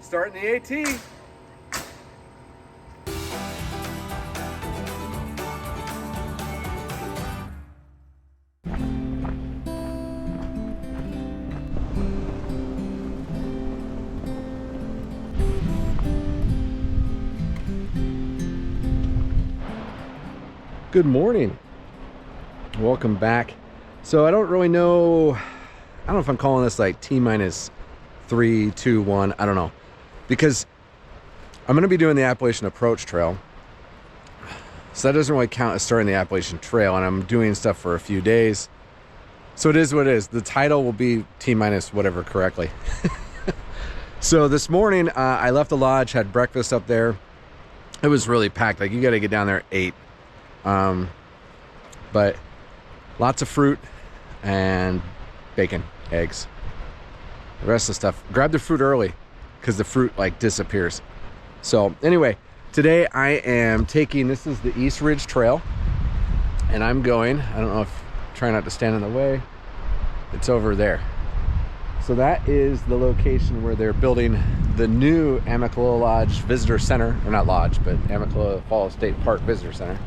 Starting the AT. Good morning. Welcome back. So I don't really know, I don't know if I'm calling this like T-minus 3, 2, 1, I don't know. Because I'm going to be doing the Appalachian Approach Trail. So that doesn't really count as starting the Appalachian Trail, and I'm doing stuff for a few days. So it is what it is. The title will be T-minus whatever correctly. So this morning, I left the lodge, had breakfast up there. It was really packed. Like, you got to get down there at 8. But lots of fruit and bacon, eggs, the rest of the stuff. Grab the fruit early because the fruit like disappears. So anyway, today I am taking, this is the East Ridge Trail, and I'm going, I don't know if, try not to stand in the way. It's over there. So that is the location where they're building the new Amicalola Lodge Visitor Center, or not lodge, but Amicalola Falls State Park Visitor Center.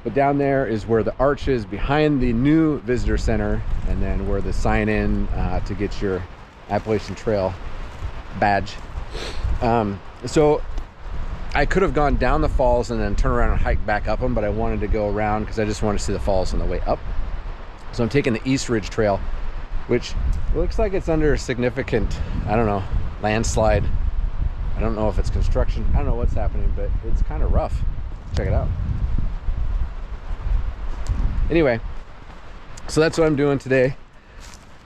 But down there is where the arch is behind the new visitor center, and then where the sign in to get your Appalachian Trail badge. So I could have gone down the falls and then turn around and hike back up them, but I wanted to go around because I just wanted to see the falls on the way up. So I'm taking the East Ridge Trail, which looks like it's under a significant, I don't know, landslide. I don't know if it's construction. I don't know what's happening, but it's kind of rough. Check it out. Anyway, so that's what I'm doing today.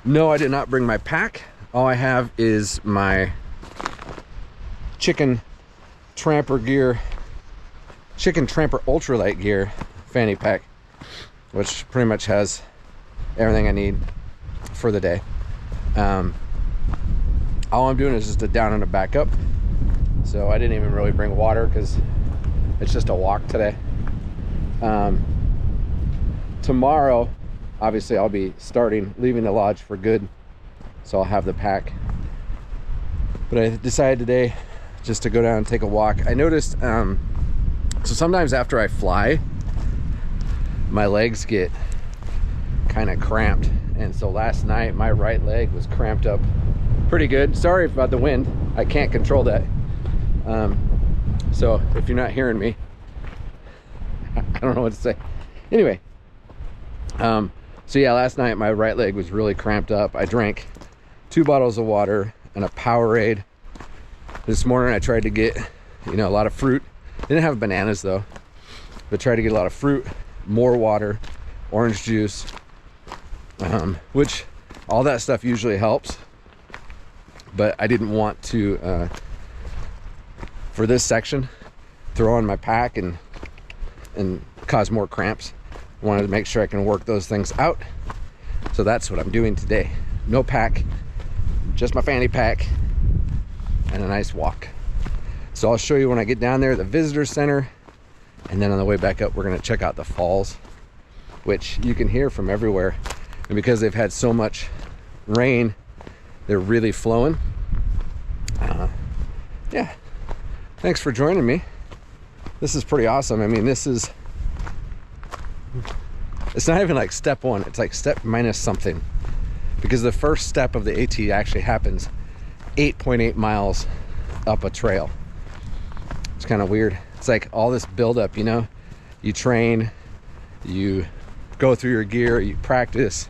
No, I did not bring my pack. All I have is my Chicken Tramper ultralight gear fanny pack, which pretty much has everything I need for the day. All I'm doing is just a down and a back up. So I didn't even really bring water because it's just a walk today. Tomorrow, obviously, I'll be leaving the lodge for good, so I'll have the pack. But I decided today just to go down and take a walk. I noticed, so sometimes after I fly, my legs get kind of cramped. And so last night, my right leg was cramped up pretty good. Sorry about the wind. I can't control that. So if you're not hearing me, I don't know what to say. Anyway, so yeah, last night my right leg was really cramped up. I drank 2 bottles of water and a Powerade. This morning I tried to get, a lot of fruit. Didn't have bananas though, but tried to get a lot of fruit, more water, orange juice, which all that stuff usually helps. But I didn't want to, for this section, throw on my pack and cause more cramps. Wanted to make sure I can work those things out. So that's what I'm doing today. No pack, just my fanny pack and a nice walk. So I'll show you when I get down there, the visitor center, and then on the way back up, we're gonna check out the falls, which you can hear from everywhere. And because they've had so much rain, they're really flowing. Yeah, thanks for joining me. This is pretty awesome. I mean, it's not even like step 1, it's like step minus something, because the first step of the AT actually happens 8.8 miles up a trail. It's kind of weird. It's like all this buildup, you train, you go through your gear, you practice,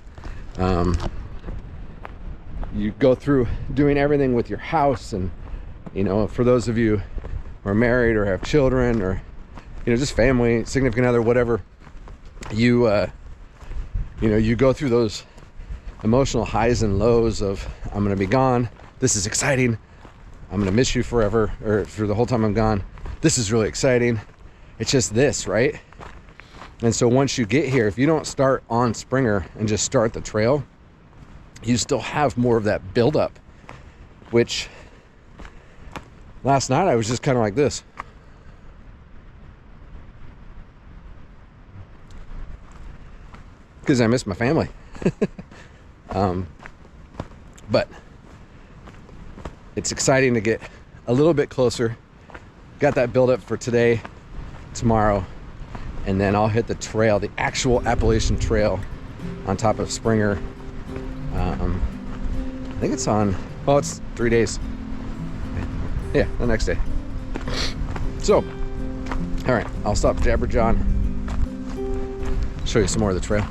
you go through doing everything with your house, and for those of you who are married or have children, or just family, significant other, whatever, you go through those emotional highs and lows of, I'm gonna be gone, this is exciting, I'm gonna miss you forever, or for the whole time I'm gone, this is really exciting. It's just this, right? And so once you get here, if you don't start on Springer and just start the trail, you still have more of that buildup, which last night I was just kind of like this. Because I miss my family. But it's exciting to get a little bit closer. Got that build up for today, tomorrow, and then I'll hit the trail, the actual Appalachian Trail on top of Springer. I think it's on, well, it's 3 days. Yeah, the next day. So, all right, I'll stop Jabber John, show you some more of the trail.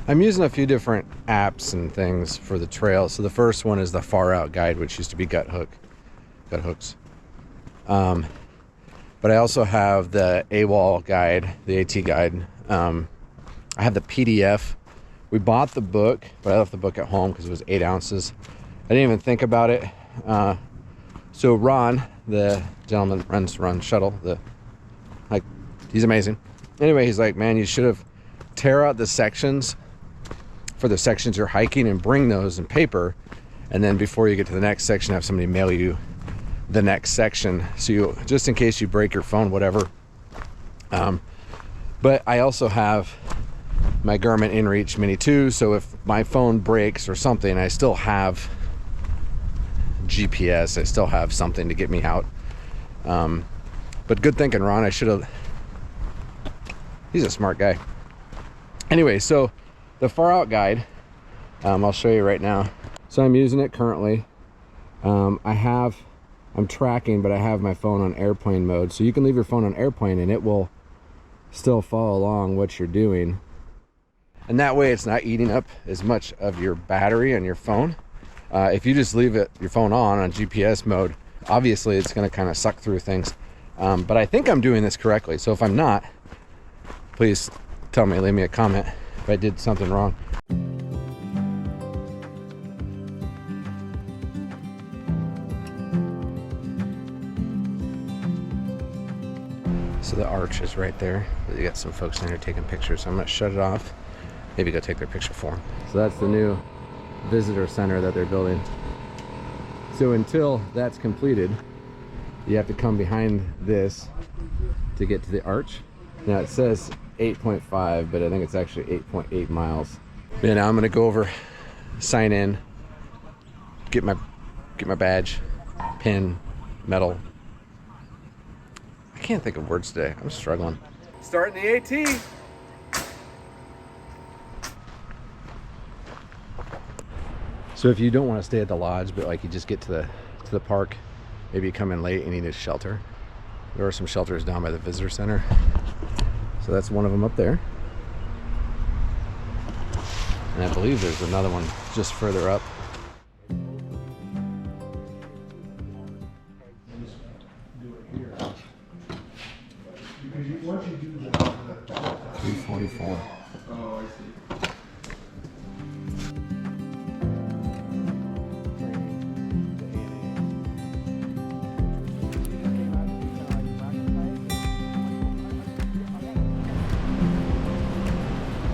I'm using a few different apps and things for the trail. So the first one is the Far Out Guide, which used to be Gut Hooks. But I also have the AWOL guide, the AT guide. I have the PDF. We bought the book, but I left the book at home because it was 8 ounces. I didn't even think about it. So Ron, the gentleman that runs Run Shuttle, he's amazing. Anyway, he's like, man, you should have tear out the sections for the sections you're hiking and bring those in paper, and then before you get to the next section, have somebody mail you the next section, so you, just in case you break your phone, whatever. But I also have my Garmin InReach Mini 2, so if my phone breaks or something, I still have GPS, I still have something to get me out. But good thinking, Ron. I should have. He's a smart guy. Anyway, so the Far Out Guide, I'll show you right now. So I'm using it currently. I'm tracking, but I have my phone on airplane mode. So you can leave your phone on airplane and it will still follow along what you're doing. And that way it's not eating up as much of your battery on your phone. If you just leave your phone on GPS mode, obviously it's gonna kind of suck through things. But I think I'm doing this correctly. So if I'm not, please tell me, leave me a comment if I did something wrong. So the arch is right there. You got some folks in here taking pictures, so I'm gonna shut it off. Maybe go take their picture for them. So that's the new visitor center that they're building. So until that's completed, you have to come behind this to get to the arch. Now it says 8.5, but I think it's actually 8.8 miles. Yeah, now I'm gonna go over, sign in, get my badge, pin, medal. I can't think of words today. I'm struggling. Starting the AT. So if you don't want to stay at the lodge, but like you just get to the park, maybe you come in late and you need a shelter. There are some shelters down by the visitor center. So that's one of them up there. And I believe there's another one just further up. Once you do that, 344. oh, I see.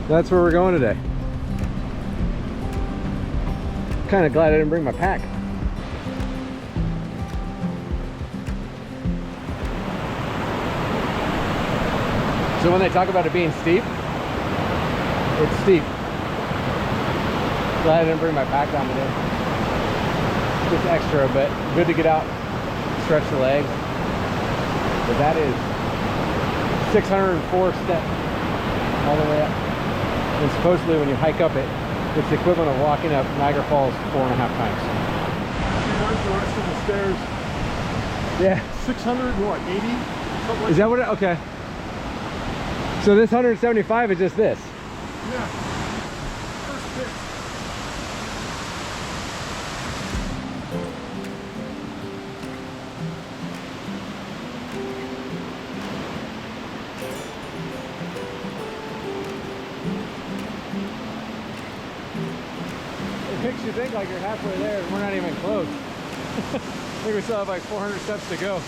That's where we're going today. Kind of glad I didn't bring my pack. So when they talk about it being steep, it's steep. Glad I didn't bring my pack down today. Just extra, but good to get out, stretch the legs. But that is 604 steps all the way up. And supposedly when you hike up it, it's the equivalent of walking up Niagara Falls 4.5 times. The rest of the stairs. Yeah. 600, what, 80? Something like Is that what it, okay. So this 175 is just this? Yeah. First bit. It makes you think like you're halfway there and we're not even close. think we still have like 400 steps to go.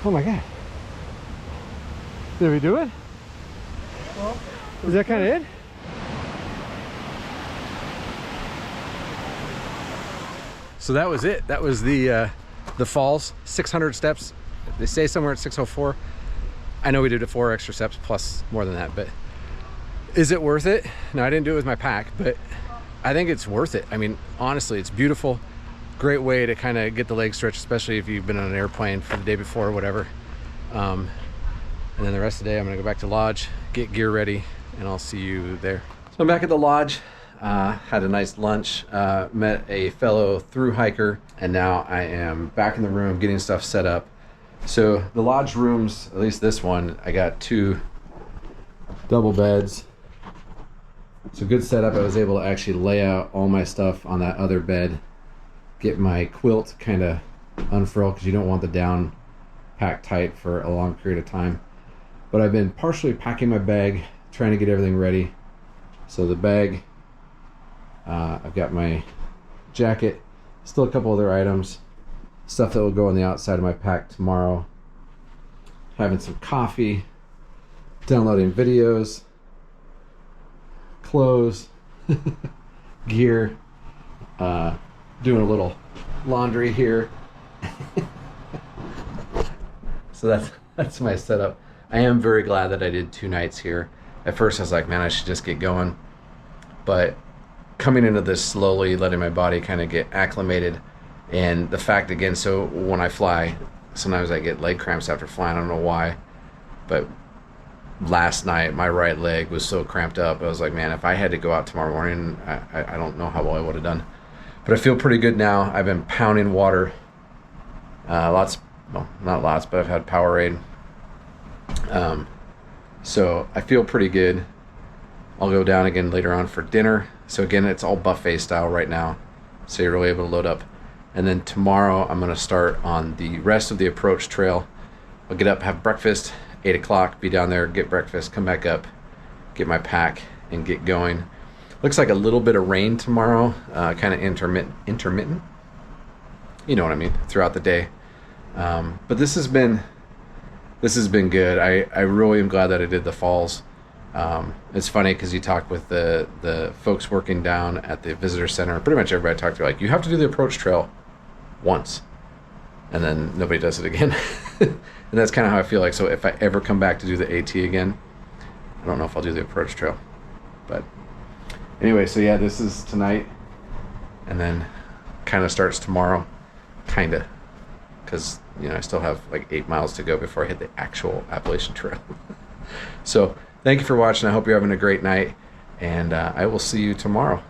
Oh my God. Did we do it? Well, Is that kind of it? So that was it. That was the falls, 600 steps. They say somewhere at 604. I know we did 4 extra steps plus more than that, but is it worth it? No, I didn't do it with my pack, but I think it's worth it. I mean, honestly, it's beautiful. Great way to kind of get the leg stretch, especially if you've been on an airplane for the day before or whatever. And then the rest of the day, I'm gonna go back to lodge, get gear ready, and I'll see you there. So I'm back at the lodge, had a nice lunch, met a fellow thru hiker, and now I am back in the room getting stuff set up. So the lodge rooms, at least this one, I got 2 double beds. So good setup. I was able to actually lay out all my stuff on that other bed, get my quilt kind of unfurled because you don't want the down packed tight for a long period of time. But I've been partially packing my bag, trying to get everything ready. So the bag, I've got my jacket, still a couple other items, stuff that will go on the outside of my pack tomorrow. Having some coffee, downloading videos, clothes, gear, doing a little laundry here. So that's my setup. I am very glad that I did 2 nights here. At first I was like, man, I should just get going. But coming into this slowly, letting my body kind of get acclimated, and the fact again, so when I fly, sometimes I get leg cramps after flying. I don't know why, but last night my right leg was so cramped up. I was like, man, if I had to go out tomorrow morning, I don't know how well I would have done. But I feel pretty good now. I've been pounding water. Lots, well, not lots, but I've had Powerade. So I feel pretty good. I'll go down again later on for dinner. So again, it's all buffet style right now. So you're really able to load up. And then tomorrow I'm going to start on the rest of the approach trail. I'll get up, have breakfast, 8 o'clock, be down there, get breakfast, come back up, get my pack, and get going. Looks like a little bit of rain tomorrow, kind of intermittent. You know what I mean, throughout the day. But this has been good. I really am glad that I did the falls. It's funny because you talk with the folks working down at the visitor center. Pretty much everybody I talked to, like, you have to do the approach trail once, and then nobody does it again. And that's kind of how I feel like. So if I ever come back to do the AT again, I don't know if I'll do the approach trail. But anyway, so yeah, this is tonight, and then kind of starts tomorrow, kind of, because I still have like 8 miles to go before I hit the actual Appalachian Trail. So thank you for watching. I hope you're having a great night, and I will see you tomorrow.